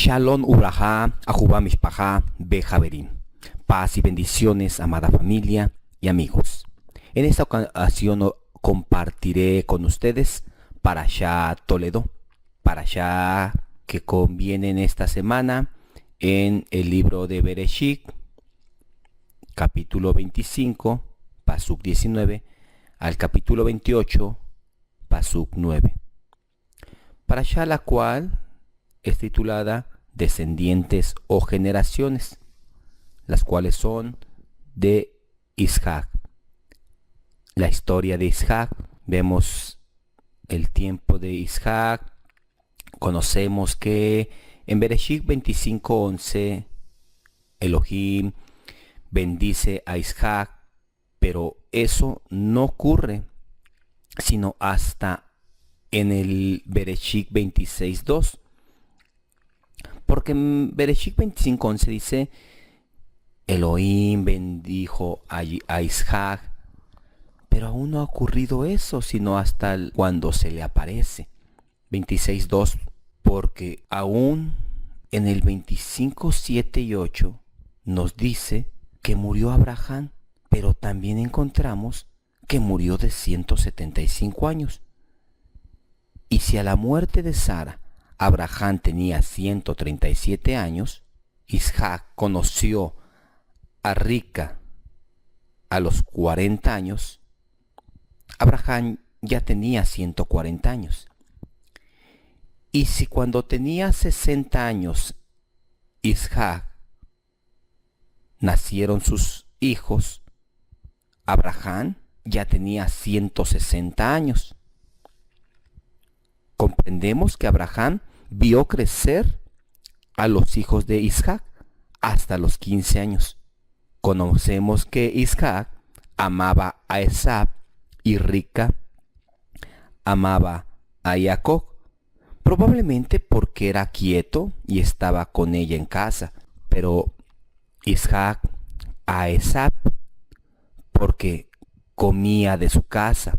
Shalom Uraja, Ajubá Mishpajá, Bejaverim. Paz y bendiciones, amada familia y amigos. En esta ocasión compartiré con ustedes Parashá Toledo, Parashá que conviene en esta semana en el libro de Bereshit, capítulo 25, Pasuk 19, al capítulo 28, Pasuk 9. Parashá la cual es titulada Descendientes o Generaciones, las cuales son de Isaac. La historia de Isaac, vemos el tiempo de Isaac, conocemos que en Bereshit 25:11 Elohim bendice a Isaac, pero eso no ocurre sino hasta en el Bereshit 26:2. Porque en Bereshit 25:11 dice, Elohim bendijo a Isaac, pero aún no ha ocurrido eso, sino hasta cuando se le aparece. 26:2, porque aún en el 25:7 y 8 nos dice que murió Abraham, pero también encontramos que murió de 175 años. Y si a la muerte de Sara Abraham tenía 137 años, Isaac conoció a Rica a los 40 años, Abraham ya tenía 140 años. Y si cuando tenía 60 años Isaac nacieron sus hijos, Abraham ya tenía 160 años. Comprendemos que Abraham vio crecer a los hijos de Isaac hasta los 15 años. Conocemos que Isaac amaba a Esab y Rica amaba a Jacob, probablemente porque era quieto y estaba con ella en casa, pero Isaac a Esab porque comía de su casa.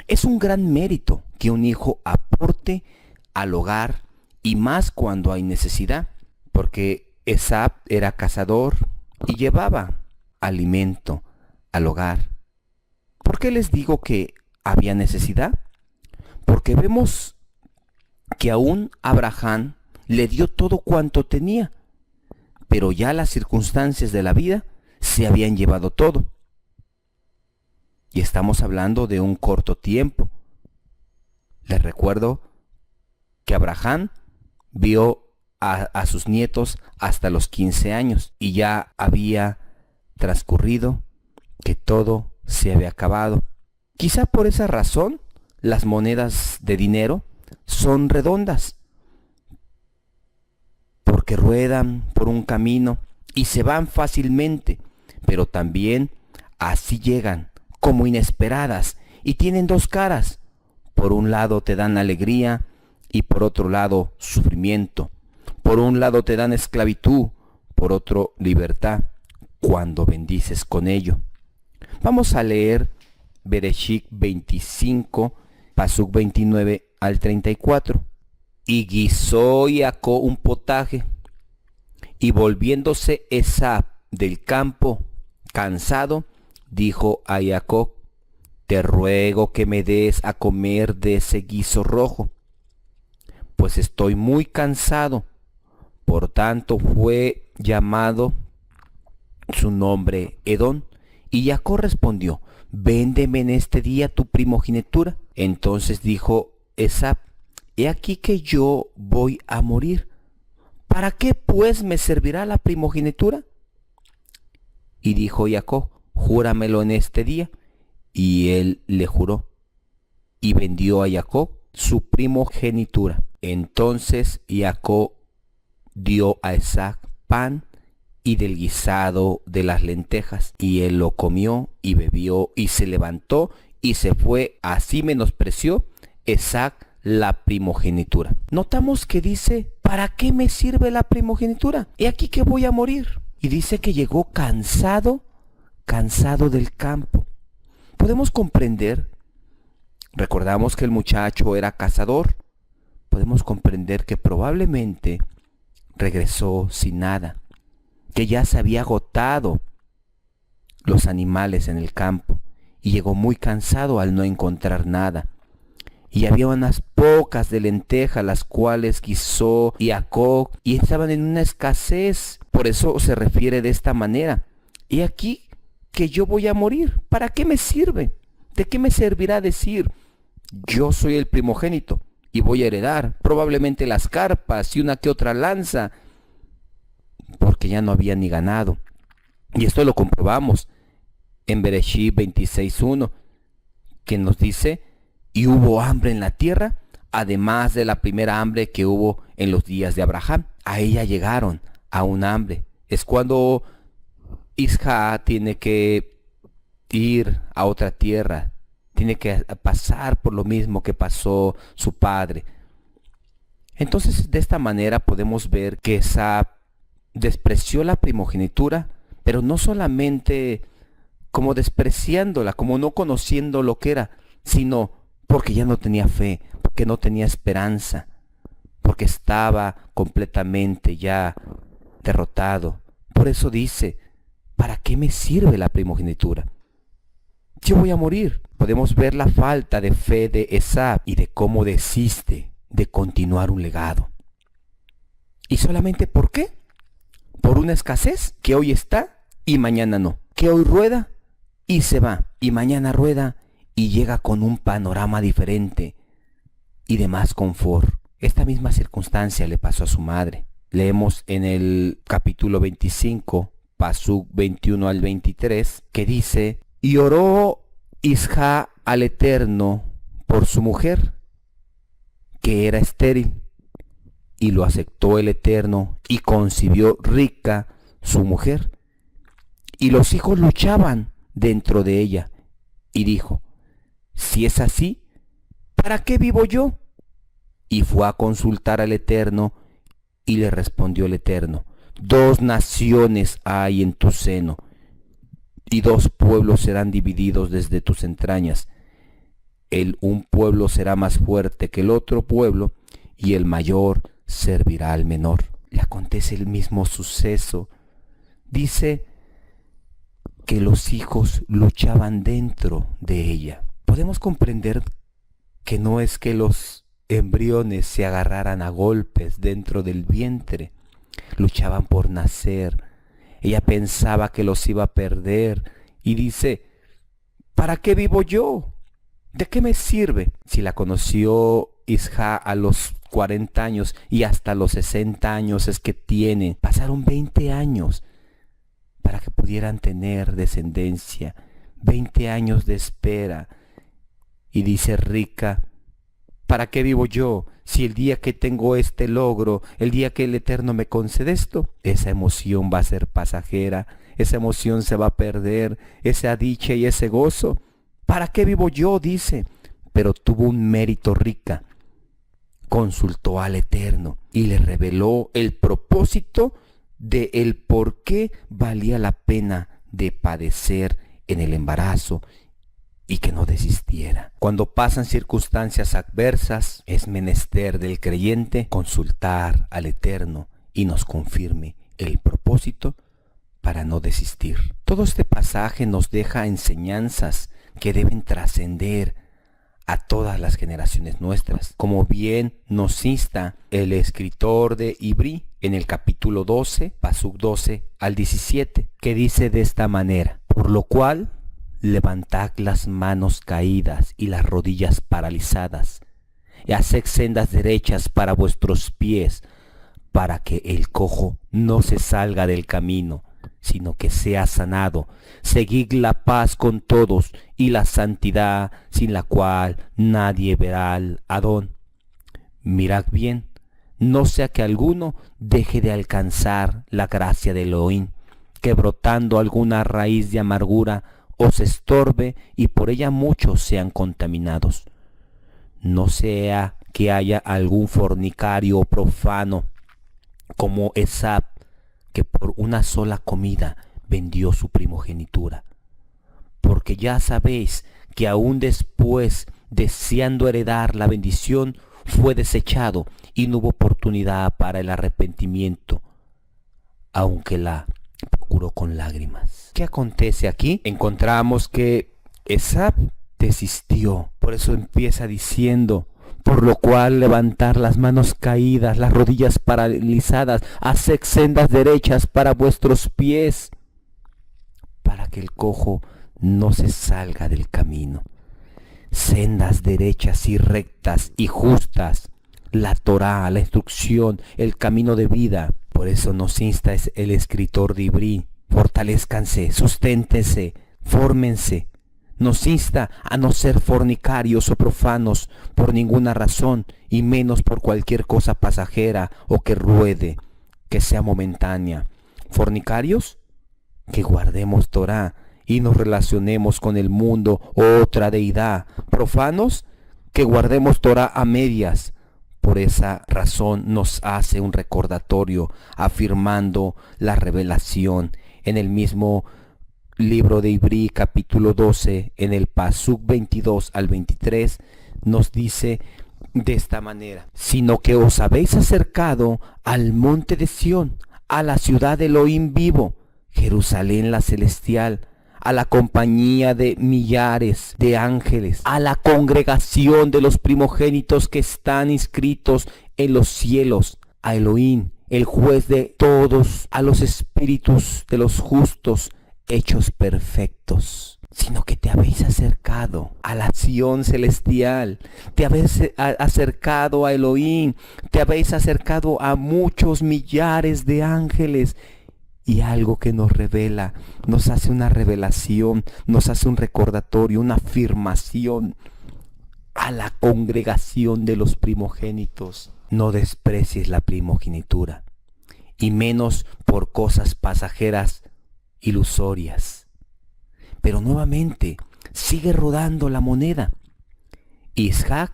Es un gran mérito que un hijo aporte al hogar y más cuando hay necesidad, porque Esab era cazador y llevaba alimento al hogar. ¿Por qué les digo que había necesidad? Porque vemos que aún Abraham le dio todo cuanto tenía, pero ya las circunstancias de la vida se habían llevado todo. Y estamos hablando de un corto tiempo. Les recuerdo que Abraham vio a sus nietos hasta los 15 años y ya había transcurrido que todo se había acabado. Quizá por esa razón las monedas de dinero son redondas, porque ruedan por un camino y se van fácilmente, pero también así llegan como inesperadas y tienen dos caras. Por un lado te dan alegría y por otro lado sufrimiento. Por un lado te dan esclavitud, por otro libertad, cuando bendices con ello. Vamos a leer Bereshit 25, Pasuk 29 al 34. Y guisó Jacob un potaje, y volviéndose Esab del campo, cansado, dijo a Jacob, te ruego que me des a comer de ese guiso rojo, pues estoy muy cansado. Por tanto fue llamado su nombre Edom. Y Jacob respondió, véndeme en este día tu primogenitura. Entonces dijo Esab, he aquí que yo voy a morir. ¿Para qué pues me servirá la primogenitura? Y dijo Jacob, júramelo en este día. Y él le juró, y vendió a Jacob su primogenitura. Entonces Jacob dio a Esab pan y del guisado de las lentejas, y él lo comió y bebió y se levantó y se fue. Así menospreció Esab la primogenitura. Notamos que dice, ¿para qué me sirve la primogenitura? He aquí que voy a morir. Y dice que llegó cansado del campo. Podemos comprender, recordamos que el muchacho era cazador, podemos comprender que probablemente regresó sin nada, que ya se había agotado los animales en el campo y llegó muy cansado al no encontrar nada. Y había unas pocas de lentejas las cuales guisó y acó y estaban en una escasez. Por eso se refiere de esta manera: he aquí que yo voy a morir. ¿Para qué me sirve? ¿De qué me servirá decir yo soy el primogénito y voy a heredar probablemente las carpas y una que otra lanza? Porque ya no había ni ganado. Y esto lo comprobamos en Bereshit 26:1, que nos dice: y hubo hambre en la tierra, además de la primera hambre que hubo en los días de Abraham. A ella llegaron a un hambre. Es cuando Isaac tiene que ir a otra tierra, tiene que pasar por lo mismo que pasó su padre. Entonces, de esta manera podemos ver que Esab despreció la primogenitura, pero no solamente como despreciándola, como no conociendo lo que era, sino porque ya no tenía fe, porque no tenía esperanza, porque estaba completamente ya derrotado. Por eso dice: ¿para qué me sirve la primogenitura? Yo voy a morir. Podemos ver la falta de fe de Esab y de cómo desiste de continuar un legado. ¿Y solamente por qué? Por una escasez que hoy está y mañana no, que hoy rueda y se va, y mañana rueda y llega con un panorama diferente y de más confort. Esta misma circunstancia le pasó a su madre. Leemos en el capítulo 25, pasuk 21 al 23, que dice: y oró Isaac al Eterno por su mujer, que era estéril, y lo aceptó el Eterno, y concibió Rica, su mujer, y los hijos luchaban dentro de ella, y dijo: si es así, ¿para qué vivo yo? Y fue a consultar al Eterno, y le respondió el Eterno: 2 naciones hay en tu seno, y 2 pueblos serán divididos desde tus entrañas. Un pueblo será más fuerte que el otro pueblo, y el mayor servirá al menor. Le acontece el mismo suceso. Dice que los hijos luchaban dentro de ella. Podemos comprender que no es que los embriones se agarraran a golpes dentro del vientre, luchaban por nacer. Ella pensaba que los iba a perder y dice: ¿para qué vivo yo? ¿De qué me sirve? Si la conoció Isaac a los 40 años y hasta los 60 años es que tiene, pasaron 20 años para que pudieran tener descendencia, 20 años de espera. Y dice Rica: ¿para qué vivo yo? Si el día que tengo este logro, el día que el Eterno me concede esto, esa emoción va a ser pasajera, esa emoción se va a perder, esa dicha y ese gozo. ¿Para qué vivo yo? Dice. Pero tuvo un mérito Rica. Consultó al Eterno y le reveló el propósito de el por qué valía la pena de padecer en el embarazo y que no desistiera. Cuando pasan circunstancias adversas, es menester del creyente consultar al Eterno y nos confirme el propósito para no desistir. Todo este pasaje nos deja enseñanzas que deben trascender a todas las generaciones nuestras, como bien nos insta el escritor de Ibrí en el capítulo 12, pasuk 12 al 17, que dice de esta manera: por lo cual levantad las manos caídas y las rodillas paralizadas, y haced sendas derechas para vuestros pies, para que el cojo no se salga del camino, sino que sea sanado. Seguid la paz con todos y la santidad, sin la cual nadie verá al Adón. Mirad bien, no sea que alguno deje de alcanzar la gracia de Elohim, que brotando alguna raíz de amargura os estorbe y por ella muchos sean contaminados. No sea que haya algún fornicario o profano como Esab, que por una sola comida vendió su primogenitura. Porque ya sabéis que aún después, deseando heredar la bendición, fue desechado y no hubo oportunidad para el arrepentimiento, aunque la procuró con lágrimas. ¿Qué acontece aquí? Encontramos que Esaú desistió. Por eso empieza diciendo: por lo cual levantar las manos caídas, las rodillas paralizadas, haced sendas derechas para vuestros pies, para que el cojo no se salga del camino. Sendas derechas y rectas y justas, la Torá, la instrucción, el camino de vida. Por eso nos insta el escritor de Ibrí: fortalézcanse, susténtense, fórmense. Nos insta a no ser fornicarios o profanos por ninguna razón, y menos por cualquier cosa pasajera o que ruede, que sea momentánea. Fornicarios, que guardemos Torá y nos relacionemos con el mundo o otra deidad. Profanos, que guardemos Torá a medias. Por esa razón nos hace un recordatorio afirmando la revelación en el mismo libro de Ibrí, capítulo 12, en el pasuk 22 al 23, nos dice de esta manera: sino que os habéis acercado al monte de Sión, a la ciudad de Elohim vivo, Jerusalén la celestial, a la compañía de millares de ángeles, a la congregación de los primogénitos que están inscritos en los cielos, a Elohim, el juez de todos, a los espíritus de los justos hechos perfectos. Sino que te habéis acercado a la Sión celestial, te habéis acercado a Elohim, te habéis acercado a muchos millares de ángeles. Y algo que nos revela, nos hace una revelación, nos hace un recordatorio, una afirmación a la congregación de los primogénitos. No desprecies la primogenitura, y menos por cosas pasajeras ilusorias. Pero nuevamente sigue rodando la moneda. Isaac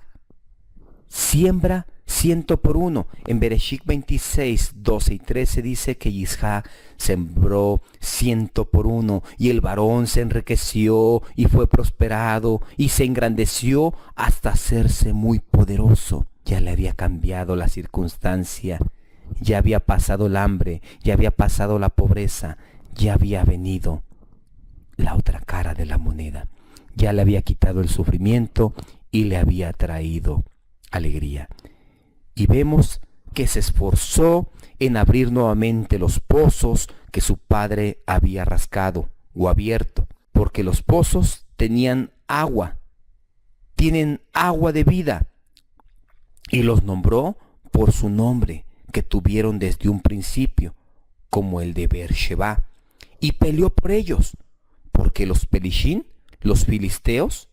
siembra 100 por 1. En Bereshit 26, 12 y 13 dice que Isaac sembró 100 por 1, y el varón se enriqueció y fue prosperado y se engrandeció hasta hacerse muy poderoso. Ya le había cambiado la circunstancia, ya había pasado el hambre, ya había pasado la pobreza, ya había venido la otra cara de la moneda. Ya le había quitado el sufrimiento y le había traído alegría. Y vemos que se esforzó en abrir nuevamente los pozos que su padre había rascado o abierto, porque los pozos tenían agua, tienen agua de vida, y los nombró por su nombre que tuvieron desde un principio, como el de Beersheba, y peleó por ellos, porque los pelishín, los filisteos,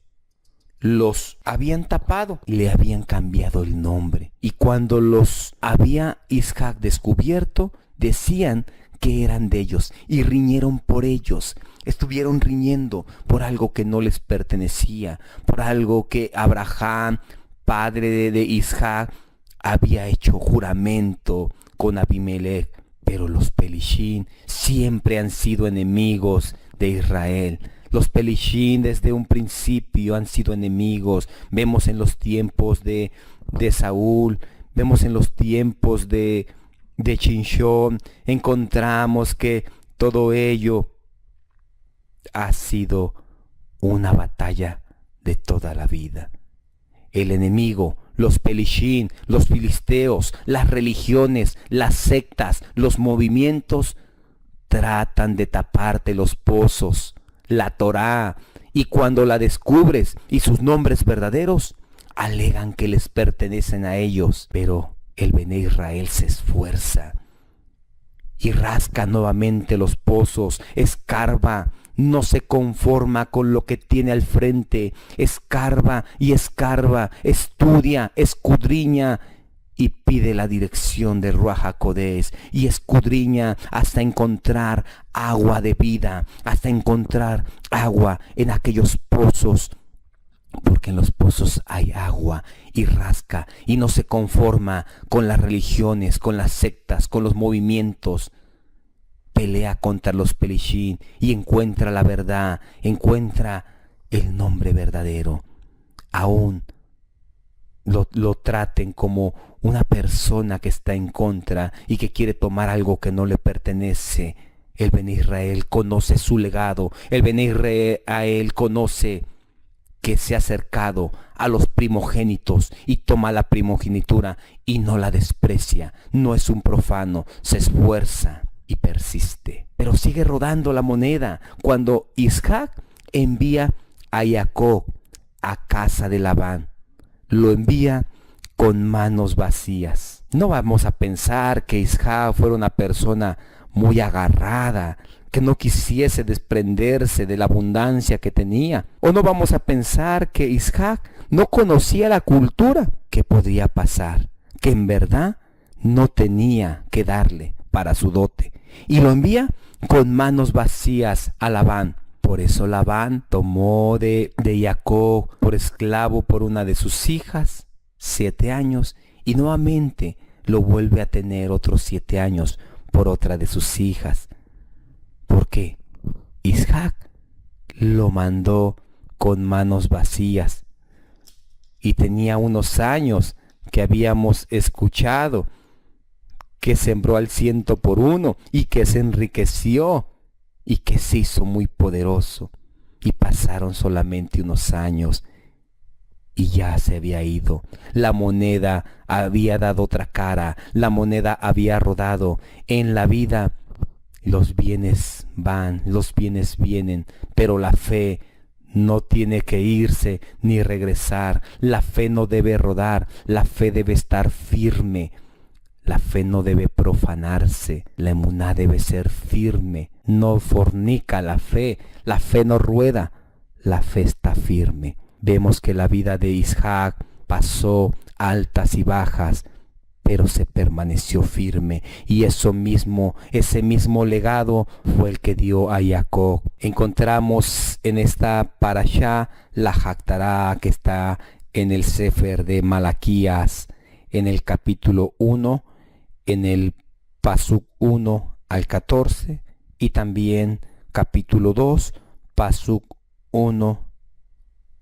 los habían tapado y le habían cambiado el nombre. Y cuando los había Isaac descubierto, decían que eran de ellos y riñeron por ellos. Estuvieron riñendo por algo que no les pertenecía, por algo que Abraham, padre de Isaac, había hecho juramento con Abimelech. Pero los pelishín siempre han sido enemigos de Israel. Los pelishín desde un principio han sido enemigos. Vemos en los tiempos de Saúl, vemos en los tiempos de Chinchón, encontramos que todo ello ha sido una batalla de toda la vida. El enemigo, los pelishín, los filisteos, las religiones, las sectas, los movimientos tratan de taparte los pozos, la Torá, y cuando la descubres y sus nombres verdaderos, alegan que les pertenecen a ellos. Pero el Bené Israel se esfuerza y rasca nuevamente los pozos, escarba, no se conforma con lo que tiene al frente, escarba y escarba, estudia, escudriña y pide la dirección de Ruach HaKodesh y escudriña hasta encontrar agua de vida, hasta encontrar agua en aquellos pozos, porque en los pozos hay agua, y rasca y no se conforma con las religiones, con las sectas, con los movimientos. Pelea contra los pelishín y encuentra la verdad, encuentra el nombre verdadero. Aún lo traten como una persona que está en contra y que quiere tomar algo que no le pertenece. El Bene Israel conoce su legado. El Bene Israel conoce que se ha acercado a los primogénitos y toma la primogenitura y no la desprecia. No es un profano, se esfuerza y persiste. Pero sigue rodando la moneda cuando Isaac envía a Jacob a casa de Labán. Lo envía con manos vacías. No vamos a pensar que Isaac fuera una persona muy agarrada, que no quisiese desprenderse de la abundancia que tenía. O no vamos a pensar que Isaac no conocía la cultura. ¿Qué podría pasar? Que en verdad no tenía que darle para su dote. Y lo envía con manos vacías a Labán. Por eso Labán tomó de Jacob por esclavo por una de sus hijas 7 años y nuevamente lo vuelve a tener otros 7 años por otra de sus hijas. Porque Isaac lo mandó con manos vacías y tenía unos años que habíamos escuchado que sembró al 100 por 1 y que se enriqueció y que se hizo muy poderoso. Y pasaron solamente unos años y ya se había ido. La moneda había dado otra cara, la moneda había rodado. En la vida los bienes van, los bienes vienen, pero la fe no tiene que irse ni regresar. La fe no debe rodar, la fe debe estar firme. La fe no debe profanarse, la emuná debe ser firme. No fornica la fe no rueda, la fe está firme. Vemos que la vida de Isaac pasó altas y bajas, pero se permaneció firme. Y ese mismo legado fue el que dio a Jacob. Encontramos en esta parashá la Haftará que está en el Sefer de Malaquías, en el capítulo 1, en el Pasuk 1 al 14 y también capítulo 2, Pasuk 1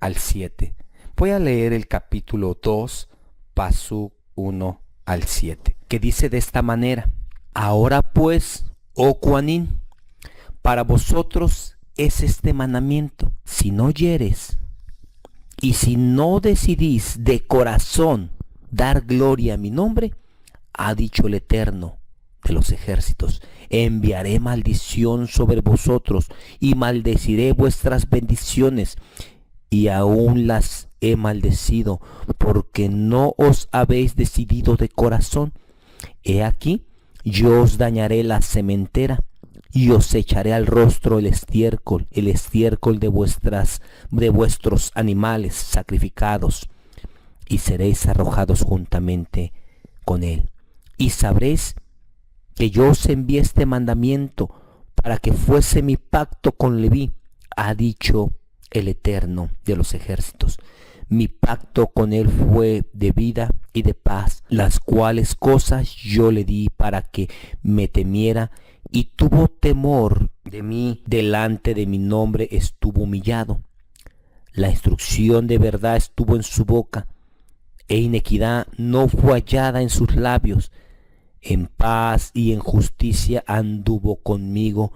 al 7. Voy a leer el capítulo 2, Pasuk 1 al 7, que dice de esta manera: Ahora pues, oh Coanín, para vosotros es este mandamiento: si no oyeres y si no decidís de corazón dar gloria a mi nombre, ha dicho el Eterno de los ejércitos, enviaré maldición sobre vosotros y maldeciré vuestras bendiciones, y aún las he maldecido porque no os habéis decidido de corazón. He aquí, yo os dañaré la sementera y os echaré al rostro el estiércol de vuestros animales sacrificados, y seréis arrojados juntamente con él. Y sabréis que yo os envié este mandamiento para que fuese mi pacto con Leví, ha dicho el Eterno de los ejércitos. Mi pacto con él fue de vida y de paz, las cuales cosas yo le di para que me temiera, y tuvo temor de mí. Delante de mi nombre estuvo humillado. La instrucción de verdad estuvo en su boca, e iniquidad no fue hallada en sus labios. En paz y en justicia anduvo conmigo,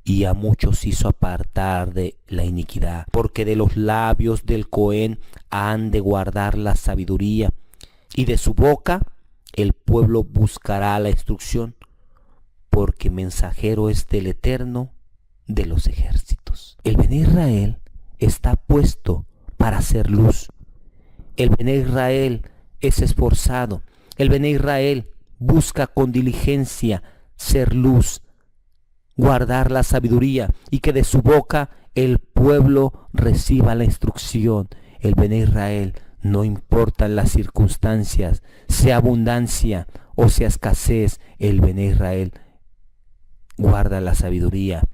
y a muchos hizo apartar de la iniquidad. Porque de los labios del Cohen han de guardar la sabiduría, y de su boca el pueblo buscará la instrucción, porque mensajero es del Eterno de los ejércitos. El Bene Israel está puesto para hacer luz. El Bene Israel es esforzado. El Bene Israel busca con diligencia ser luz, guardar la sabiduría, y que de su boca el pueblo reciba la instrucción. El Bene Israel, no importan las circunstancias, sea abundancia o sea escasez, el Bene Israel guarda la sabiduría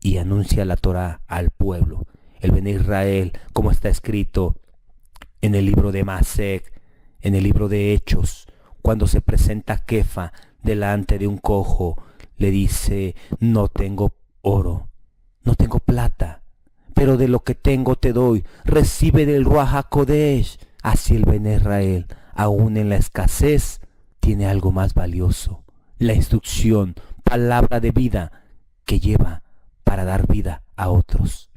y anuncia la Torá al pueblo. El Bene Israel, como está escrito en el libro de Masec, en el libro de Hechos, cuando se presenta Kefa delante de un cojo, le dice: no tengo oro, no tengo plata, pero de lo que tengo te doy. Recibe del Ruach HaKodesh, Así el Ben Israel, aún en la escasez, tiene algo más valioso: la instrucción, palabra de vida que lleva para dar vida a otros.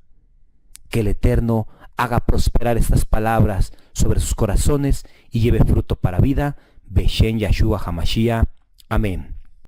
Que el Eterno haga prosperar estas palabras sobre sus corazones y lleve fruto para vida. Beshen Yahshua Hamashiach. Amén.